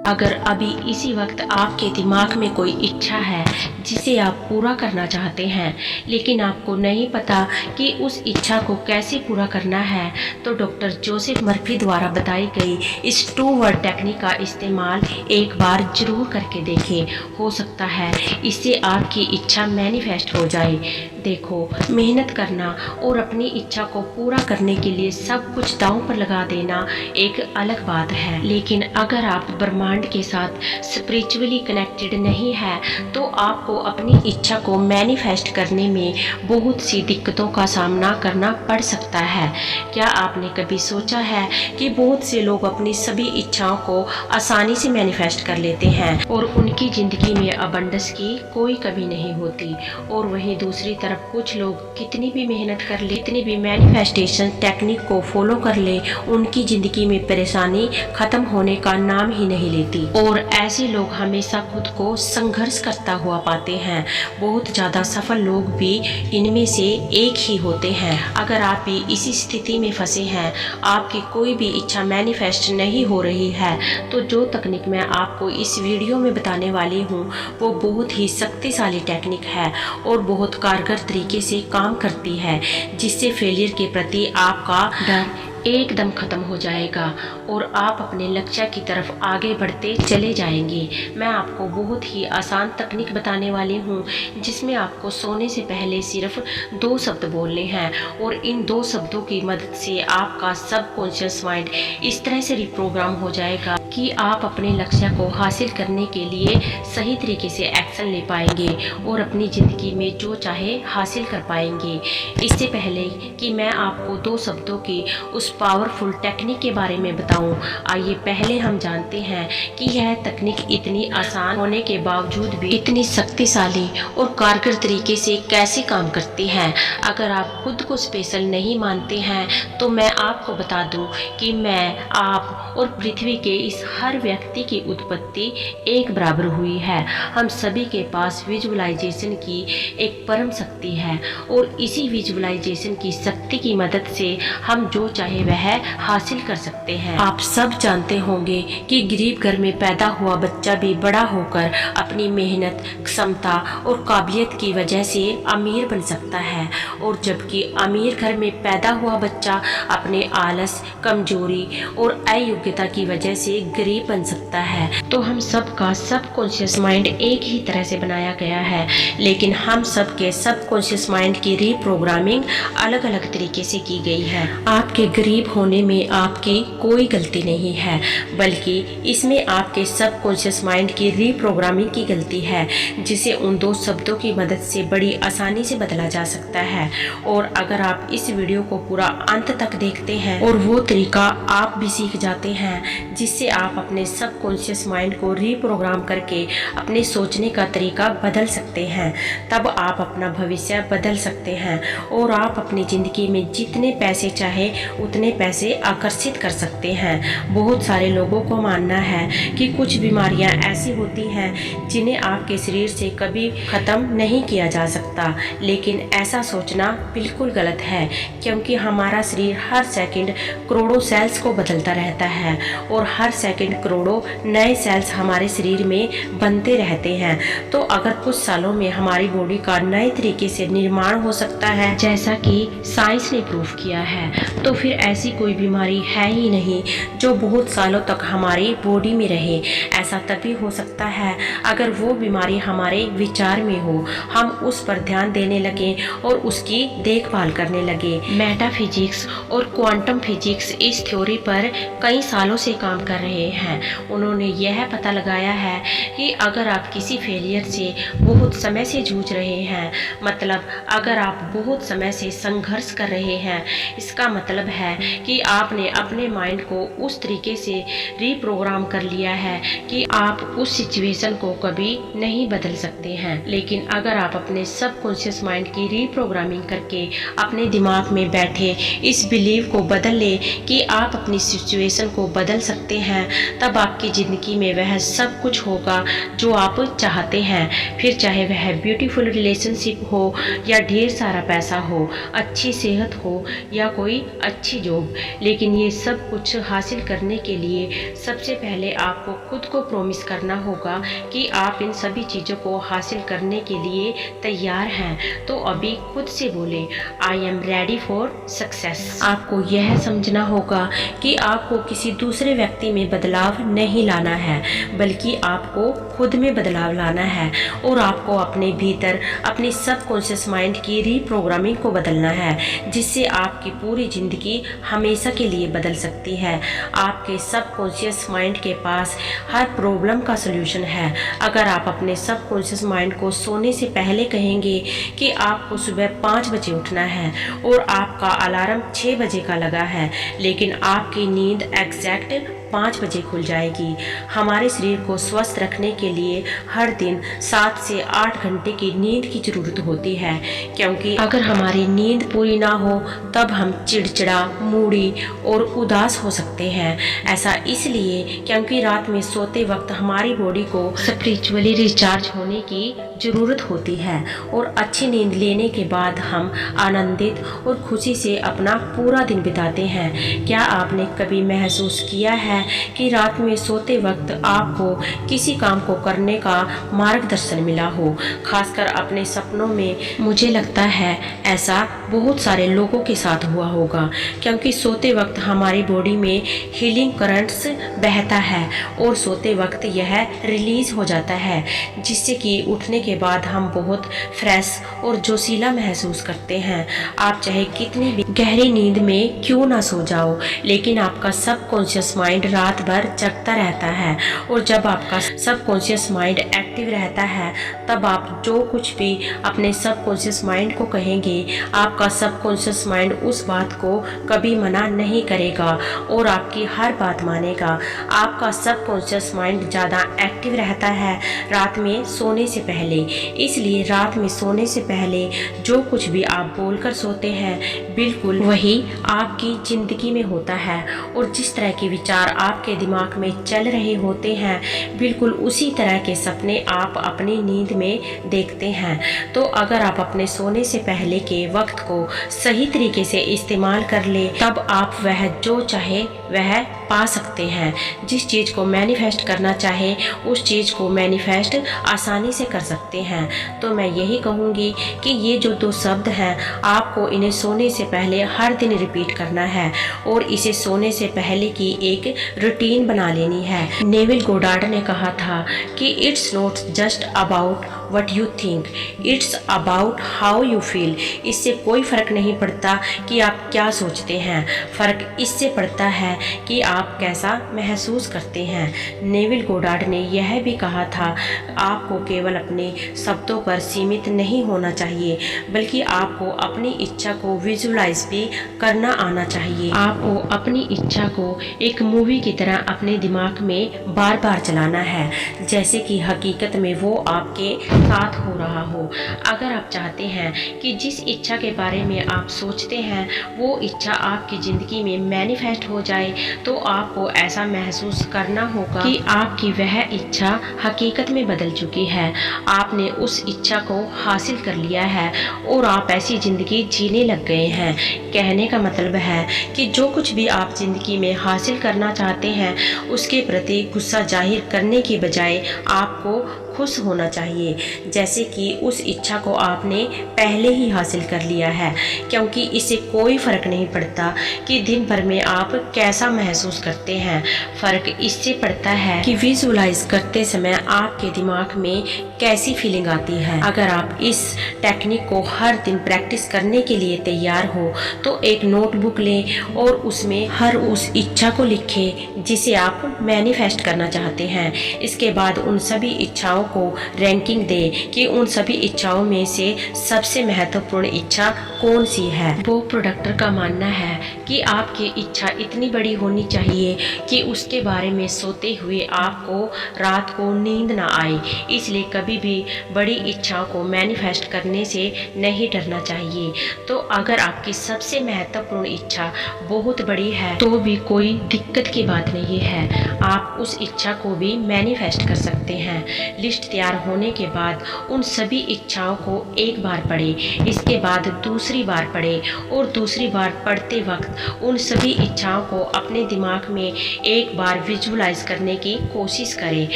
अगर अभी इसी वक्त आपके दिमाग में कोई इच्छा है जिसे आप पूरा करना चाहते हैं, लेकिन आपको नहीं पता कि उस इच्छा को कैसे पूरा करना है, तो डॉक्टर जोसेफ मर्फी द्वारा बताई गई इस 2 वर्ड टेक्निक का इस्तेमाल एक बार ज़रूर करके देखें। हो सकता है इससे आपकी इच्छा मैनिफेस्ट हो जाए। देखो, मेहनत करना और अपनी इच्छा को पूरा करने के लिए सब कुछ दांव पर लगा देना एक अलग बात है, लेकिन अगर आप ब्रह्मांड के साथ स्पिरिचुअली कनेक्टेड नहीं है तो आपको अपनी इच्छा को मैनिफेस्ट करने में बहुत सी दिक्कतों का सामना करना पड़ सकता है। क्या आपने कभी सोचा है कि बहुत से लोग अपनी सभी इच्छाओं को आसानी से मैनिफेस्ट कर लेते हैं और उनकी ज़िंदगी में अबंडेंस की कोई कमी नहीं होती, और वहीं दूसरी तरफ कुछ लोग कितनी भी मेहनत कर ले, कितनी भी मैनिफेस्टेशन टेक्निक को फॉलो कर ले, उनकी ज़िंदगी में परेशानी खत्म होने का नाम ही नहीं लेती, और ऐसे लोग हमेशा खुद को संघर्ष करता हुआ पाते हैं। बहुत ज़्यादा सफल लोग भी इनमें से एक ही होते हैं। अगर आप भी इसी स्थिति में फंसे हैं, आपकी कोई भी इच्छा मैनिफेस्ट नहीं हो रही है, तो जो तकनीक मैं आपको इस वीडियो में बताने वाली हूँ वो बहुत ही शक्तिशाली टेक्निक है और बहुत कारगर तरीके से काम करती है, जिससे फेलियर के प्रति आपका डर एकदम खत्म हो जाएगा और आप अपने लक्ष्य की तरफ आगे बढ़ते चले जाएंगे। मैं आपको बहुत ही आसान तकनीक बताने वाली हूँ, जिसमें आपको सोने से पहले सिर्फ 2 शब्द बोलने हैं, और इन 2 शब्दों की मदद से आपका सबकॉन्शियस माइंड इस तरह से रिप्रोग्राम हो जाएगा कि आप अपने लक्ष्य को हासिल करने के लिए सही तरीके से एक्शन ले पाएंगे और अपनी ज़िंदगी में जो चाहे हासिल कर पाएंगे। इससे पहले कि मैं आपको 2 शब्दों की उस पावरफुल टेक्निक के बारे में बताऊं, आइए पहले हम जानते हैं कि यह तकनीक इतनी आसान होने के बावजूद भी इतनी शक्तिशाली और कारगर तरीके से कैसे काम करती है। अगर आप खुद को स्पेशल नहीं मानते हैं तो मैं आपको बता दूं कि मैं, आप और पृथ्वी के इस हर व्यक्ति की उत्पत्ति एक बराबर हुई है। हम सभी के पास विजुअलाइजेशन की एक परम शक्ति है, और इसी विजुअलाइजेशन की शक्ति की मदद से हम जो चाहे वह हासिल कर सकते हैं। आप सब जानते होंगे कि गरीब घर में पैदा हुआ बच्चा भी बड़ा होकर अपनी मेहनत, क्षमता और काबिलियत की वजह से अमीर बन सकता है, और जबकि अमीर घर में पैदा हुआ बच्चा अपने आलस, कमजोरी और अयोग्यता की वजह से गरीब बन सकता है। तो हम सब का सबकॉन्शियस माइंड एक ही तरह से बनाया गया है, लेकिन हम सब के सबकॉन्शियस माइंड की रीप्रोग्रामिंग अलग अलग तरीके से की गई है। आपके गरीब होने में आपकी कोई गलती नहीं है, बल्कि इसमें आपके सबकॉन्शियस माइंड की रीप्रोग्रामिंग की गलती है, जिसे उन 2 शब्दों की मदद से बड़ी आसानी से बदला जा सकता है। और अगर आप इस वीडियो को पूरा अंत तक देखते हैं और वो तरीका आप भी सीख जाते हैं जिससे आप अपने सबकॉन्शियस माइंड को रीप्रोग्राम करके अपने सोचने का तरीका बदल सकते हैं, तब आप अपना भविष्य बदल सकते हैं और आप अपनी ज़िंदगी में जितने पैसे चाहे उतने पैसे आकर्षित कर सकते हैं। बहुत सारे लोगों को मानना है कि कुछ बीमारियां ऐसी होती हैं जिन्हें आपके शरीर से कभी ख़त्म नहीं किया जा सकता, लेकिन ऐसा सोचना बिल्कुल गलत है, क्योंकि हमारा शरीर हर सेकंड करोड़ों सेल्स को बदलता रहता है और हर सेकंड करोड़ों नए सेल्स हमारे शरीर में बनते रहते हैं। तो अगर कुछ सालों में हमारी बॉडी का नए तरीके से निर्माण हो सकता है, जैसा कि साइंस ने प्रूव किया है, तो फिर ऐसी कोई बीमारी है ही नहीं जो बहुत सालों तक हमारी बॉडी में रहे। ऐसा तभी हो सकता है अगर वो बीमारी हमारे विचार में हो, हम उस पर ध्यान देने लगे और उसकी देखभाल करने लगे। मेटाफिजिक्स और क्वांटम फिजिक्स इस थ्योरी पर कई सालों से काम कर रहे हैं। उन्होंने यह पता लगाया है कि अगर आप किसी फेलियर से बहुत समय से जूझ रहे हैं, मतलब अगर आप बहुत समय से संघर्ष कर रहे हैं, इसका मतलब है कि आपने अपने माइंड को उस तरीके से रीप्रोग्राम कर लिया है कि आप उस सिचुएशन को कभी नहीं बदल सकते हैं। लेकिन अगर आप अपने सबकॉन्शियस माइंड की रीप्रोग्रामिंग करके अपने दिमाग में बैठे इस बिलीव को बदल ले कि आप अपनी सिचुएशन को बदल सकते हैं, तब आपकी ज़िंदगी में वह सब कुछ होगा जो आप चाहते हैं। फिर चाहे वह ब्यूटीफुल रिलेशनशिप हो या ढेर सारा पैसा हो, अच्छी सेहत हो या कोई अच्छी जॉब। लेकिन ये सब कुछ हासिल करने के लिए सबसे पहले आपको खुद को प्रॉमिस करना होगा कि आप इन सभी चीज़ों को हासिल करने के लिए तैयार हैं। तो अभी खुद से बोले, I am ready for success. आपको यह समझना होगा कि आपको किसी दूसरे व्यक्ति में बदलाव नहीं लाना है, बल्कि आपको खुद में बदलाव लाना है और आपको अपने भीतर अपनी सबकॉन्शियस माइंड की रीप्रोग्रामिंग को बदलना है, जिससे आपकी पूरी ज़िंदगी हमेशा के लिए बदल सकती है। आपके सबकॉन्शियस माइंड के पास हर प्रॉब्लम का सलूशन है। अगर आप अपने सबकॉन्शियस माइंड को सोने से पहले कहेंगे कि आपको सुबह 5 बजे उठना है और आपका अलार्म 6 बजे का लगा है, लेकिन आपकी नींद एग्जैक्ट 5 बजे खुल जाएगी। हमारे शरीर को स्वस्थ रखने के लिए हर दिन 7 से 8 घंटे की नींद की ज़रूरत होती है, क्योंकि अगर हमारी नींद पूरी ना हो तब हम चिड़चिड़ा, मूडी और उदास हो सकते हैं। ऐसा इसलिए क्योंकि रात में सोते वक्त हमारी बॉडी को स्पिरिचुअली रिचार्ज होने की ज़रूरत होती है और अच्छी नींद लेने के बाद हम आनंदित और खुशी से अपना पूरा दिन बिताते हैं। क्या आपने कभी महसूस किया है कि रात में सोते वक्त आपको किसी काम को करने का मार्गदर्शन मिला हो, खासकर अपने सपनों में? मुझे लगता है ऐसा बहुत सारे लोगों के साथ हुआ होगा, क्योंकि सोते वक्त हमारी बॉडी में हीलिंग करंट्स बहता है और सोते वक्त यह रिलीज हो जाता है, जिससे कि उठने के बाद हम बहुत फ्रेश और जोशीला महसूस करते हैं। आप चाहे कितनी भी गहरी नींद में क्यों ना सो जाओ, लेकिन आपका सबकॉन्शियस माइंड रात भर जगता रहता है और जब आपका सबकॉन्शियस माइंड एक्टिव रहता है तब आप जो कुछ भी अपने सबकॉन्शियस माइंड को कहेंगे, आपका सबकॉन्शियस माइंड उस बात को कभी मना नहीं करेगा और आपकी हर बात मानेगा। आपका सबकॉन्शियस माइंड ज़्यादा एक्टिव रहता है रात में सोने से पहले, इसलिए रात में सोने से पहले जो कुछ भी आप बोलकर सोते हैं बिल्कुल वही आपकी ज़िंदगी में होता है और जिस तरह के विचार आपके दिमाग में चल रहे होते हैं बिल्कुल उसी तरह के सपने आप अपनी नींद में देखते हैं। तो अगर आप अपने सोने से पहले के वक्त को सही तरीके से इस्तेमाल कर ले तब आप वह जो चाहे वह पा सकते हैं। जिस चीज़ को मैनिफेस्ट करना चाहे उस चीज़ को मैनिफेस्ट आसानी से कर सकते हैं। तो मैं यही कहूँगी कि ये जो 2 शब्द हैं आपको इन्हें सोने से पहले हर दिन रिपीट करना है और इसे सोने से पहले की एक रूटीन बना लेनी है। नेविल गोडार्ड ने कहा था कि it's not just about what you think, it's about how you feel. इससे कोई फ़र्क नहीं पड़ता कि आप क्या सोचते हैं, फ़र्क इससे पड़ता है कि आप कैसा महसूस करते हैं। नेविल गोडार्ड ने यह भी कहा था, आपको केवल अपने शब्दों पर सीमित नहीं होना चाहिए, बल्कि आपको अपनी इच्छा को विजुलाइज भी करना आना चाहिए। आपको अपनी इच्छा को एक मूवी की तरह अपने दिमाग में बार बार चलाना है, जैसे कि हकीकत में वो आपके साथ हो रहा हो। अगर आप चाहते हैं कि जिस इच्छा के बारे में आप सोचते हैं वो इच्छा आपकी ज़िंदगी में मैनिफेस्ट हो जाए, तो आपको ऐसा महसूस करना होगा कि आपकी वह इच्छा हकीकत में बदल चुकी है। आपने उस इच्छा को हासिल कर लिया है और आप ऐसी ज़िंदगी जीने लग गए हैं। कहने का मतलब है कि जो कुछ भी आप ज़िंदगी में हासिल करना चाहते हैं उसके प्रति गुस्सा जाहिर करने की बजाय आपको खुश होना चाहिए, जैसे कि उस इच्छा को आपने पहले ही हासिल कर लिया है, क्योंकि इससे कोई फ़र्क नहीं पड़ता कि दिन भर में आप कैसा महसूस करते हैं। फ़र्क इससे पड़ता है कि विजुलाइज करते समय आपके दिमाग में कैसी फीलिंग आती है। अगर आप इस टेक्निक को हर दिन प्रैक्टिस करने के लिए तैयार हो तो एक नोटबुक लें और उसमें हर उस इच्छा को लिखें जिसे आप मैनिफेस्ट करना चाहते हैं। इसके बाद उन सभी इच्छाओं को रैंकिंग दें कि उन सभी इच्छाओं में से सबसे महत्वपूर्ण इच्छा कौन सी है। वो प्रोडक्टर का मानना है कि आपकी इच्छा इतनी बड़ी होनी चाहिए कि उसके बारे में सोते हुए आपको रात को नींद ना आए। इसलिए कभी भी बड़ी इच्छाओं को मैनिफेस्ट करने से नहीं डरना चाहिए। तो अगर आपकी सबसे महत्वपूर्ण इच्छा बहुत बड़ी है तो भी कोई दिक्कत की बात नहीं है, आप उस इच्छा को भी मैनिफेस्ट कर सकते हैं। लिस्ट तैयार होने के बाद उन सभी इच्छाओं को एक बार पढ़ें, इसके बाद दूसरी बार पढ़ें और दूसरी बार पढ़ते वक्त उन सभी इच्छाओं को अपने दिमाग में एक बार विजुअलाइज करने की कोशिश करें।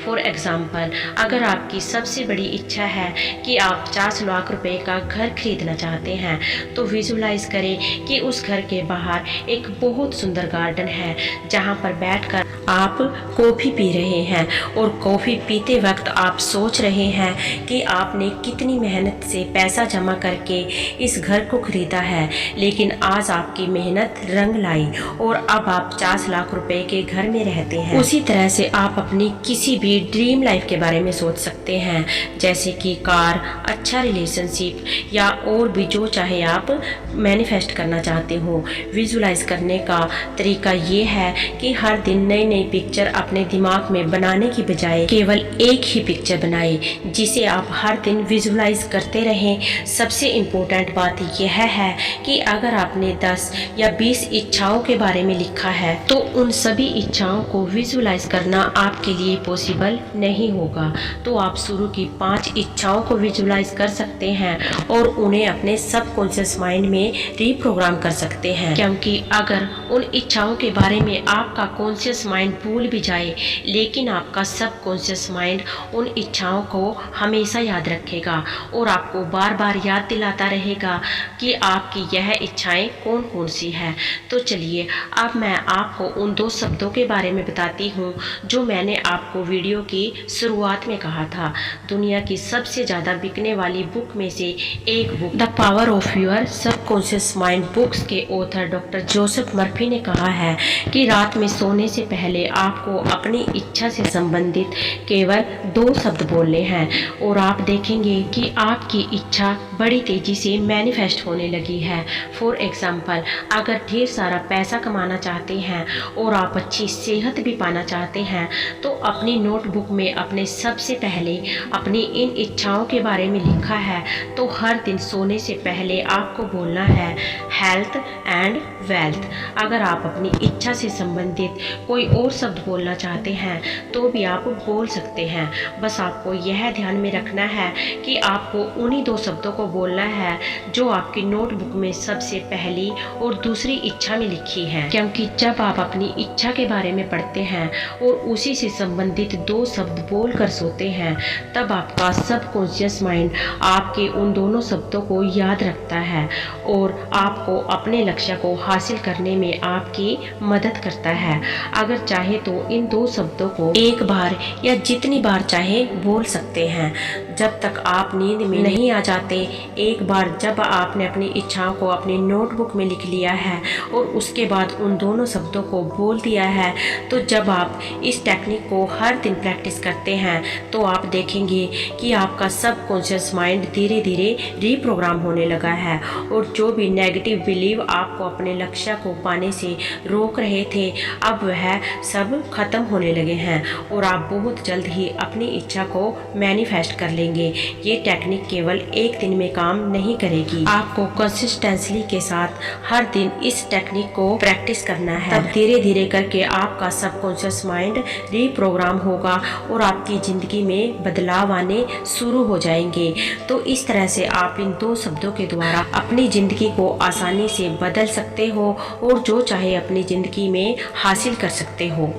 फॉर एग्जाम्पल, अगर आपकी सबसे बड़ी इच्छा है कि आप 50 लाख रुपए का घर खरीदना चाहते हैं तो विजुअलाइज करें कि उस घर के बाहर एक बहुत सुंदर गार्डन है जहां पर बैठकर आप कॉफ़ी पी रहे हैं और कॉफ़ी पीते वक्त आप सोच रहे हैं कि आपने कितनी मेहनत से पैसा जमा करके इस घर को खरीदा है, लेकिन आज आपकी मेहनत रंग लाई और अब आप 50 लाख रुपए के घर में रहते हैं। उसी तरह से आप अपनी किसी भी ड्रीम लाइफ के बारे में सोच सकते हैं, जैसे कि कार, अच्छा रिलेशनशिप या और भी जो चाहे आप मैनिफेस्ट करना चाहते हो। विजुअलाइज करने का तरीका ये है कि हर दिन नई नई पिक्चर अपने दिमाग में बनाने की बजाय केवल एक ही पिक्चर बनाएं जिसे आप हर दिन विजुअलाइज करते रहें। सबसे इम्पोर्टेंट बात यह है कि अगर आपने 10 या 20 इच्छाओं के बारे में लिखा है तो उन सभी इच्छाओं को विजुअलाइज करना आपके लिए पॉसिबल नहीं होगा। तो आप शुरू की 5 इच्छाओं को विजुअलाइज कर सकते हैं और उन्हें अपने सबकॉन्शियस माइंड में रीप्रोग्राम कर सकते हैं, क्योंकि अगर उन इच्छाओं के बारे में आपका कॉन्शियस माइंड भूल भी जाए लेकिन आपका सबकॉन्शियस माइंड उन इच्छाओं को हमेशा याद रखेगा और आपको बार बार याद दिलाता रहेगा कि आपकी यह इच्छाएं कौन कौन सी है। तो चलिए अब मैं आपको उन 2 शब्दों के बारे में बताती हूँ जो मैंने आपको वीडियो की शुरुआत में कहा था। दुनिया की सबसे ज़्यादा बिकने वाली बुक में से एक book the power of your subconscious mind books के ऑथर डॉक्टर जोसेफ मर्फी ने कहा है कि रात में सोने से पहले आपको अपनी इच्छा से संबंधित केवल 2 शब्द बोलने हैं और आप देखेंगे कि आपकी इच्छा बड़ी तेजी से मैनिफेस्ट होने लगी है। फॉर एग्जाम्पल, अगर ढेर सारा पैसा कमाना चाहते हैं और आप अच्छी सेहत भी पाना चाहते हैं तो अपनी नोटबुक में अपने सबसे पहले अपनी इन इच्छाओं के बारे में लिखा है तो हर दिन सोने से पहले आपको बोलना है हेल्थ एंड वेल्थ। अगर आप अपनी इच्छा से संबंधित कोई और शब्द बोलना चाहते हैं तो भी आप बोल सकते हैं, बस आपको यह ध्यान में रखना है कि आपको उन्हीं 2 शब्दों को बोलना है जो आपकी नोटबुक में सबसे पहली और दूसरी इच्छा में लिखी है, क्योंकि जब आप अपनी इच्छा के बारे में पढ़ते हैं और उसी से संबंधित 2 शब्द बोल कर सोते हैं तब आपका सबकॉन्शियस माइंड आपके उन दोनों शब्दों को याद रखता है और आपको अपने लक्ष्य को हासिल करने में आपकी मदद करता है। अगर चाहे तो इन 2 शब्दों को एक बार या जितनी बार चाहे बोल सकते हैं जब तक आप नींद में नहीं आ जाते। एक बार जब आपने अपनी इच्छाओं को अपनी नोटबुक में लिख लिया है और उसके बाद उन दोनों शब्दों को बोल दिया है तो जब आप इस टेक्निक को हर दिन प्रैक्टिस करते हैं तो आप देखेंगे कि आपका सबकॉन्शियस माइंड धीरे धीरे रीप्रोग्राम होने लगा है और जो भी नेगेटिव बिलीव आपको अपने लक्ष्य को पाने से रोक रहे थे अब वह सब खत्म होने लगे हैं और आप बहुत जल्द ही अपनी इच्छा को मैनिफेस्ट कर लेंगे। ये टेक्निक केवल एक दिन में काम नहीं करेगी, आपको कंसिस्टेंसी के साथ हर दिन इस टेक्निक को प्रैक्टिस करना है। तब धीरे धीरे करके आपका सबकॉन्शियस माइंड रीप्रोग्राम होगा और आपकी जिंदगी में बदलाव आने शुरू हो जाएंगे। तो इस तरह से आप इन 2 शब्दों के द्वारा अपनी जिंदगी को आसानी से बदल सकते हो और जो चाहे अपनी जिंदगी में हासिल कर सकते हो।